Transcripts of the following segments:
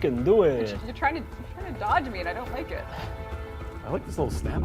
can do it. You're trying to dodge me, and I don't like it. I like this little snap.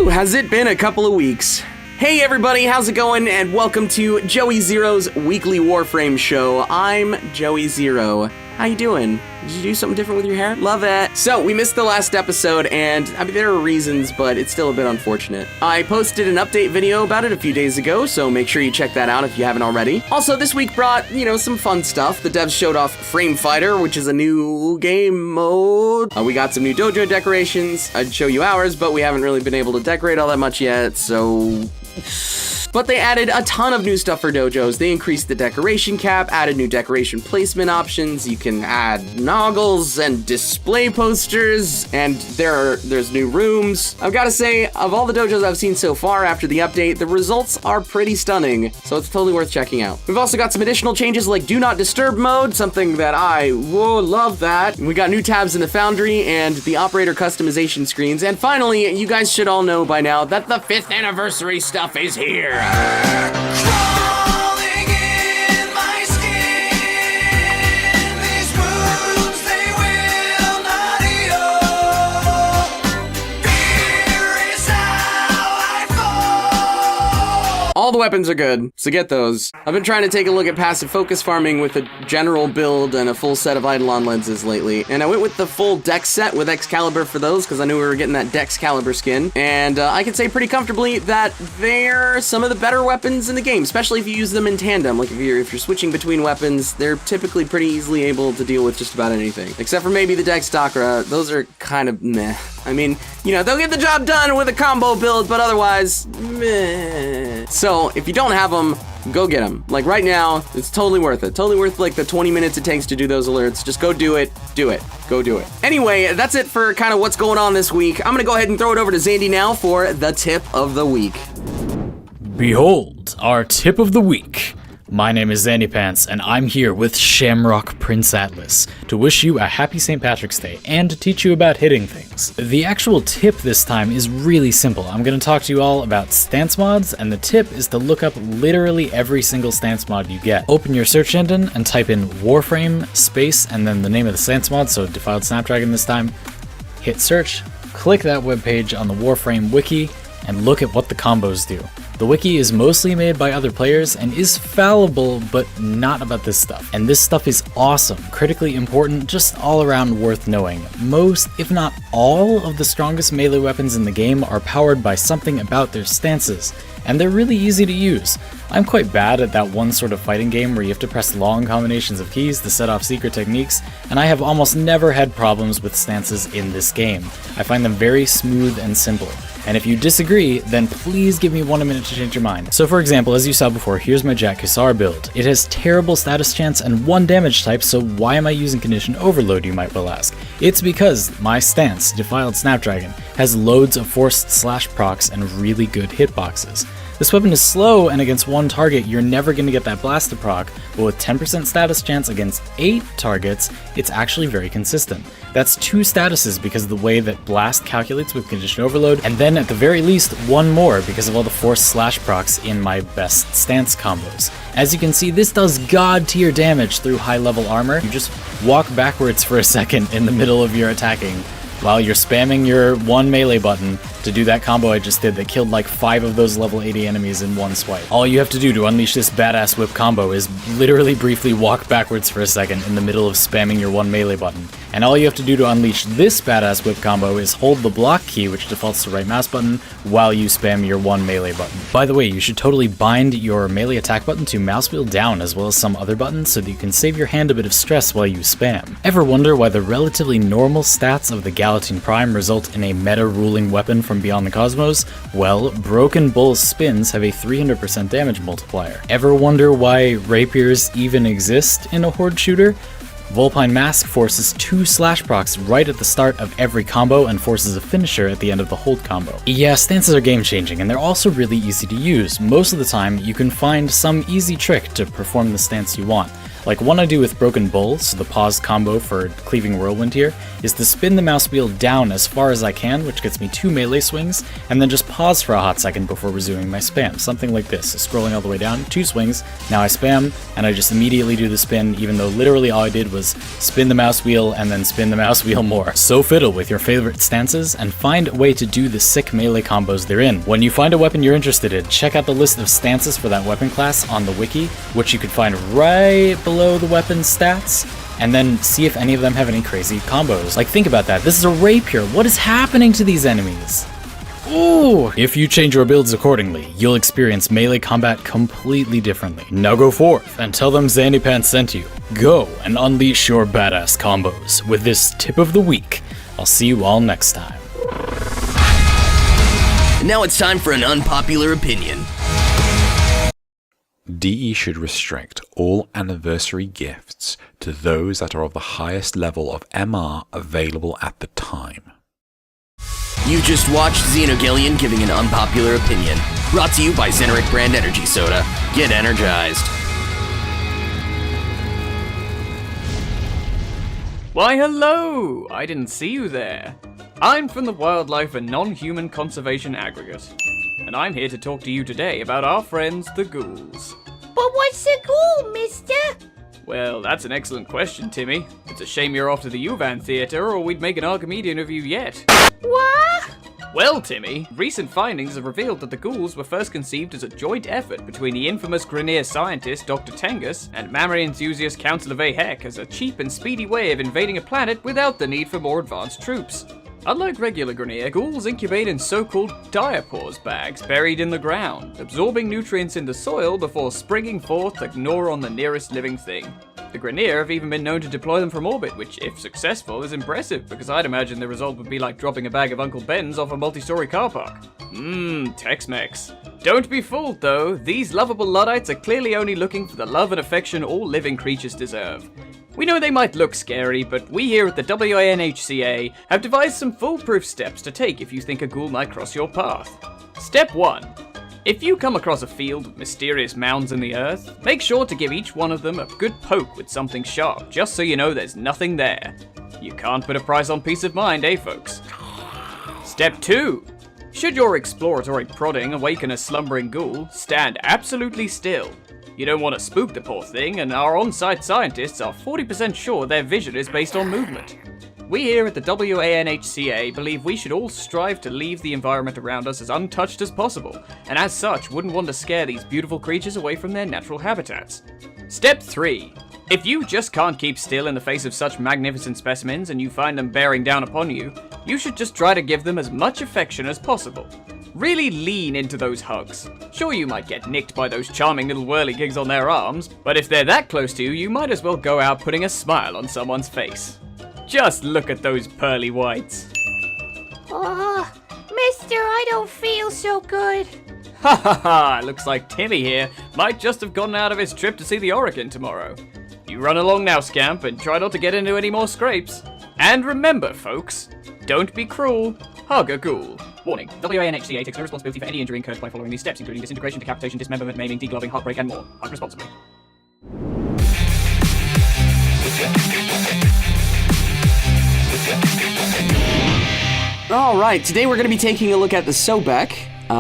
Has it been a couple of weeks? Hey everybody, how's it going? And welcome to Joey Zero's weekly Warframe show. I'm Joey Zero. How you doing? Did you do something different with your hair? Love it. So, we missed the last episode, and I mean, there are reasons, but it's still a bit unfortunate. I posted an update video about it a few days ago, so make sure you check that out if you haven't already. Also, this week brought, some fun stuff. The devs showed off Frame Fighter, which is a new game mode. We got some new dojo decorations. I'd show you ours, but we haven't really been able to decorate all that much yet, so... But they added a ton of new stuff for dojos. They increased the decoration cap, added new decoration placement options. You can add noggles and display posters, and there's new rooms. I've got to say, of all the dojos I've seen so far after the update, the results are pretty stunning, so it's totally worth checking out. We've also got some additional changes like Do Not Disturb mode, something that I love that. We got new tabs in the Foundry and the operator customization screens. And finally, you guys should all know by now that the 5th anniversary stuff is here. Crawling in my skin, these wounds they will not heal. Fear is how I fall. All the weapons are good, so get those. I've been trying to take a look at passive focus farming with a general build and a full set of Eidolon lenses lately, and I went with the full Dex set with Excalibur for those because I knew we were getting that Dexcalibur skin, and I can say pretty comfortably that they're some of the better weapons in the game, especially if you use them in tandem. Like if you're switching between weapons, they're typically pretty easily able to deal with just about anything, except for maybe the Dex Dakra. Those are kind of meh. I mean, they'll get the job done with a combo build, but otherwise, meh. So if you don't have them, go get them. Like right now, it's totally worth it. Totally worth like the 20 minutes it takes to do those alerts. Just go do it. Do it. Go do it. Anyway, that's it for kind of what's going on this week. I'm gonna go ahead and throw it over to Xandy now for the tip of the week. Behold, our tip of the week. My name is Xandy Pants, and I'm here with Shamrock Prince Atlas to wish you a happy St. Patrick's Day and to teach you about hitting things. The actual tip this time is really simple. I'm going to talk to you all about stance mods, and the tip is to look up literally every single stance mod you get. Open your search engine and type in Warframe space and then the name of the stance mod, so Defiled Snapdragon this time. Hit search, click that webpage on the Warframe wiki, and look at what the combos do. The wiki is mostly made by other players and is fallible, but not about this stuff. And this stuff is awesome, critically important, just all around worth knowing. Most, if not all, of the strongest melee weapons in the game are powered by something about their stances, and they're really easy to use. I'm quite bad at that one sort of fighting game where you have to press long combinations of keys to set off secret techniques, and I have almost never had problems with stances in this game. I find them very smooth and simple. And if you disagree, then please give me 1 minute to change your mind. So for example, as you saw before, here's my Jack Hussar build. It has terrible status chance and 1 damage type, so why am I using Condition Overload, you might well ask? It's because my stance, Defiled Snapdragon, has loads of forced slash procs and really good hitboxes. This weapon is slow, and against 1 target, you're never going to get that blaster proc, but with 10% status chance against 8 targets, it's actually very consistent. That's 2 statuses because of the way that Blast calculates with Condition Overload, and then at the very least 1 more because of all the forced slash procs in my best stance combos. As you can see, this does god tier damage through high level armor. You just walk backwards for a second in the middle of your attacking while you're spamming your 1 melee button to do that combo I just did that killed like 5 of those level 80 enemies in 1 swipe. All you have to do to unleash this badass whip combo is literally briefly walk backwards for a second in the middle of spamming your 1 melee button. And all you have to do to unleash this badass whip combo is hold the block key, which defaults to right mouse button, while you spam your 1 melee button. By the way, you should totally bind your melee attack button to mouse wheel down as well as some other buttons so that you can save your hand a bit of stress while you spam. Ever wonder why the relatively normal stats of the Galatine Prime result in a meta-ruling weapon from beyond the cosmos? Well, Broken Bull's spins have a 300% damage multiplier. Ever wonder why rapiers even exist in a horde shooter? Vulpine Mask forces 2 slash procs right at the start of every combo and forces a finisher at the end of the hold combo. Yeah, stances are game changing and they're also really easy to use. Most of the time, you can find some easy trick to perform the stance you want. Like one I do with Broken Bull, so the paused combo for Cleaving Whirlwind here, is to spin the mouse wheel down as far as I can, which gets me 2 melee swings, and then just pause for a hot second before resuming my spam. Something like this, so scrolling all the way down, 2 swings, now I spam, and I just immediately do the spin, even though literally all I did was spin the mouse wheel and then spin the mouse wheel more. So fiddle with your favorite stances, and find a way to do the sick melee combos they're in. When you find a weapon you're interested in, check out the list of stances for that weapon class on the wiki, which you can find right below the weapon's stats, and then see if any of them have any crazy combos. Like, think about that. This is a rapier. What is happening to these enemies? Ooh! If you change your builds accordingly, you'll experience melee combat completely differently. Now go forth and tell them Xandy Pants sent you. Go and unleash your badass combos with this tip of the week. I'll see you all next time. Now it's time for an unpopular opinion. DE should restrict all anniversary gifts to those that are of the highest level of MR available at the time. You just watched Xenogelion giving an unpopular opinion. Brought to you by Xeneric brand energy soda. Get energized. Why hello! I didn't see you there. I'm from the Wildlife and Non-Human Conservation Aggregate, and I'm here to talk to you today about our friends, the Ghouls. But what's a ghoul, mister? Well, that's an excellent question, Timmy. It's a shame you're off to the Uvan Theatre, or we'd make an Archimedean of you yet. What? Well, Timmy, recent findings have revealed that the Ghouls were first conceived as a joint effort between the infamous grineer scientist Dr. Tengus and memory enthusiast Councillor Vahek as a cheap and speedy way of invading a planet without the need for more advanced troops. Unlike regular grineer, ghouls incubate in so-called diapause bags buried in the ground, absorbing nutrients in the soil before springing forth to gnaw on the nearest living thing. The grineer have even been known to deploy them from orbit, which, if successful, is impressive, because I'd imagine the result would be like dropping a bag of Uncle Ben's off a multi-story car park. Tex-Mex. Don't be fooled, though. These lovable Luddites are clearly only looking for the love and affection all living creatures deserve. We know they might look scary, but we here at the WANHCA have devised some foolproof steps to take if you think a ghoul might cross your path. Step 1. If you come across a field with mysterious mounds in the earth, make sure to give each one of them a good poke with something sharp, just so you know there's nothing there. You can't put a price on peace of mind, eh folks? Step 2. Should your exploratory prodding awaken a slumbering ghoul, stand absolutely still. You don't want to spook the poor thing, and our on-site scientists are 40% sure their vision is based on movement. We here at the WANHCA believe we should all strive to leave the environment around us as untouched as possible, and as such wouldn't want to scare these beautiful creatures away from their natural habitats. Step 3. If you just can't keep still in the face of such magnificent specimens and you find them bearing down upon you, you should just try to give them as much affection as possible. Really lean into those hugs. Sure, you might get nicked by those charming little whirligigs on their arms, but if they're that close to you, you might as well go out putting a smile on someone's face. Just look at those pearly whites. Oh, mister, I don't feel so good. Ha ha ha, looks like Timmy here might just have gotten out of his trip to see the Oregon tomorrow. You run along now, Scamp, and try not to get into any more scrapes. And remember, folks, don't be cruel, hug a ghoul. Warning, WANHCA takes no responsibility for any injury incurred by following these steps, including disintegration, decapitation, dismemberment, maiming, degloving, heartbreak, and more. Hug responsibly. Alright, today we're going to be taking a look at the Sobek.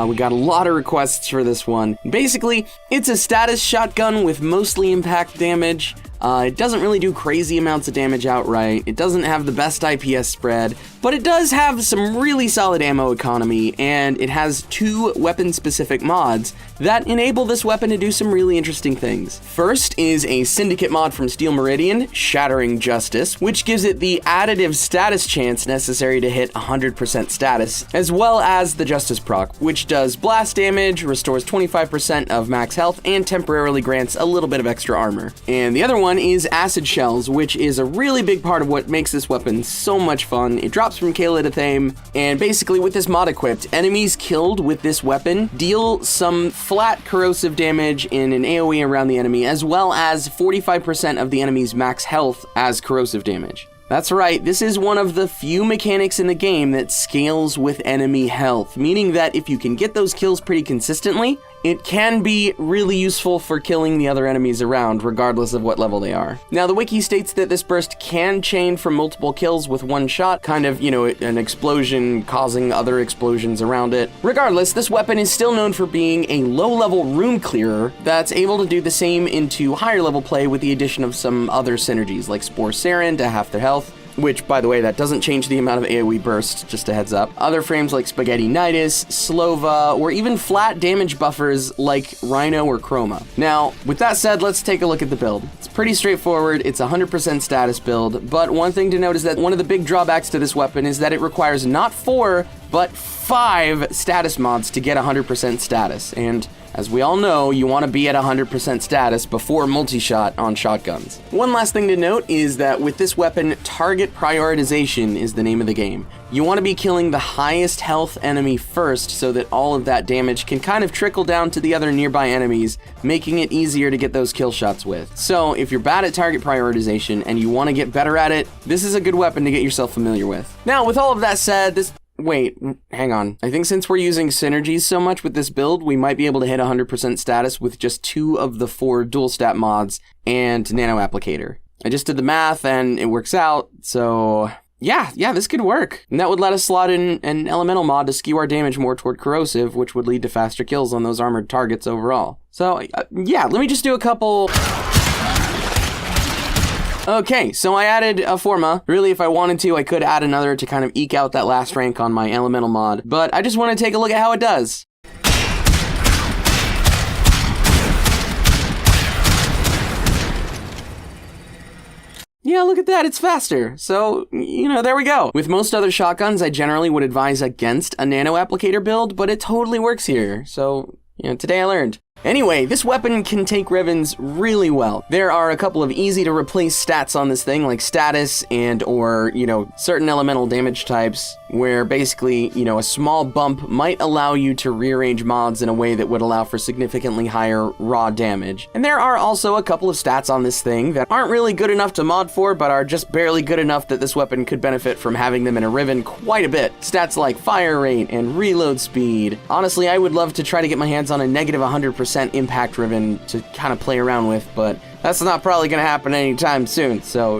We got a lot of requests for this one. Basically, it's a status shotgun with mostly impact damage. It doesn't really do crazy amounts of damage outright. It doesn't have the best IPS spread, but it does have some really solid ammo economy, and it has 2 weapon-specific mods that enable this weapon to do some really interesting things. First is a Syndicate mod from Steel Meridian, Shattering Justice, which gives it the additive status chance necessary to hit 100% status, as well as the Justice proc, which does blast damage, restores 25% of max health, and temporarily grants a little bit of extra armor. And the other one is Acid Shells, which is a really big part of what makes this weapon so much fun. It drops Gamechops from Caelid, and basically with this mod equipped, enemies killed with this weapon deal some flat corrosive damage in an AoE around the enemy, as well as 45% of the enemy's max health as corrosive damage. That's right, this is one of the few mechanics in the game that scales with enemy health, meaning that if you can get those kills pretty consistently, it can be really useful for killing the other enemies around, regardless of what level they are. Now, the wiki states that this burst can chain from multiple kills with one shot, kind of, an explosion causing other explosions around it. Regardless, this weapon is still known for being a low-level room clearer that's able to do the same into higher-level play with the addition of some other synergies, like Spore Sarin to half their health, which, by the way, that doesn't change the amount of AoE burst, just a heads up. Other frames like Spaghetti-nitis, Slova, or even flat damage buffers like Rhino or Chroma. Now, with that said, let's take a look at the build. It's pretty straightforward, it's a 100% status build, but one thing to note is that one of the big drawbacks to this weapon is that it requires not 4, but 5 status mods to get 100% status, and as we all know, you want to be at 100% status before multi-shot on shotguns. One last thing to note is that with this weapon, target prioritization is the name of the game. You want to be killing the highest health enemy first so that all of that damage can kind of trickle down to the other nearby enemies, making it easier to get those kill shots with. So if you're bad at target prioritization and you want to get better at it, this is a good weapon to get yourself familiar with. Now, with all of that said, Wait, hang on. I think since we're using synergies so much with this build, we might be able to hit 100% status with just 2 of the 4 dual stat mods and Nano Applicator. I just did the math and it works out, so yeah, this could work. And that would let us slot in an elemental mod to skew our damage more toward corrosive, which would lead to faster kills on those armored targets overall. So yeah, let me just do a couple... Okay, so I added a Forma. Really, if I wanted to, I could add another to kind of eke out that last rank on my elemental mod, but I just want to take a look at how it does. Yeah, look at that, it's faster. So, there we go. With most other shotguns, I generally would advise against a Nano Applicator build, but it totally works here. So, today I learned. Anyway, this weapon can take Revens really well. There are a couple of easy to replace stats on this thing, like status or certain elemental damage types, where basically, a small bump might allow you to rearrange mods in a way that would allow for significantly higher raw damage. And there are also a couple of stats on this thing that aren't really good enough to mod for, but are just barely good enough that this weapon could benefit from having them in a Riven quite a bit. Stats like fire rate and reload speed. Honestly, I would love to try to get my hands on a negative 100% impact Riven to kind of play around with, but that's not probably going to happen anytime soon, so,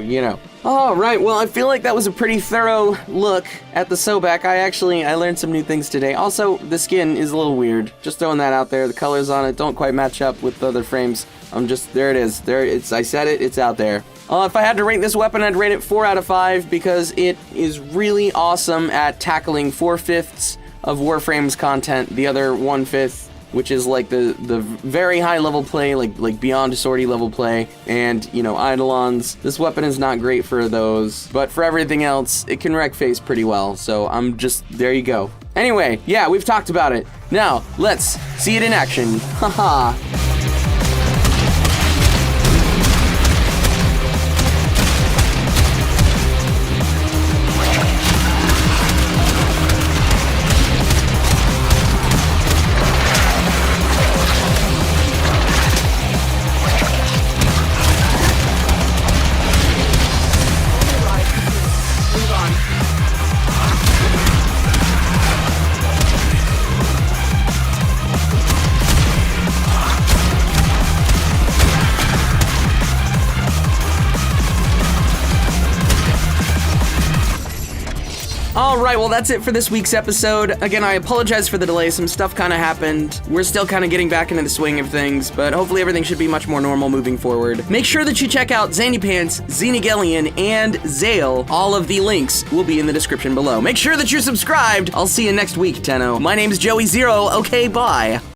Alright, well, I feel like that was a pretty thorough look at the Sobek. I learned some new things today. Also, the skin is a little weird. Just throwing that out there. The colors on it don't quite match up with the other frames. There it is. I said it, it's out there. If I had to rate this weapon, I'd rate it 4 out of 5 because it is really awesome at tackling 4/5 of Warframe's content, the other 1/5, which is like the very high level play, like beyond sortie level play, and Eidolons. This weapon is not great for those, but for everything else, it can wreck face pretty well, so there you go. Anyway, yeah, we've talked about it. Now, let's see it in action. Haha. Alright, well that's it for this week's episode. Again, I apologize for the delay, some stuff kind of happened. We're still kind of getting back into the swing of things, but hopefully everything should be much more normal moving forward. Make sure that you check out Xandy Pants, Xenogelion, and Xayl. All of the links will be in the description below. Make sure that you're subscribed. I'll see you next week, Tenno. My name's Joey Zero. Okay, bye.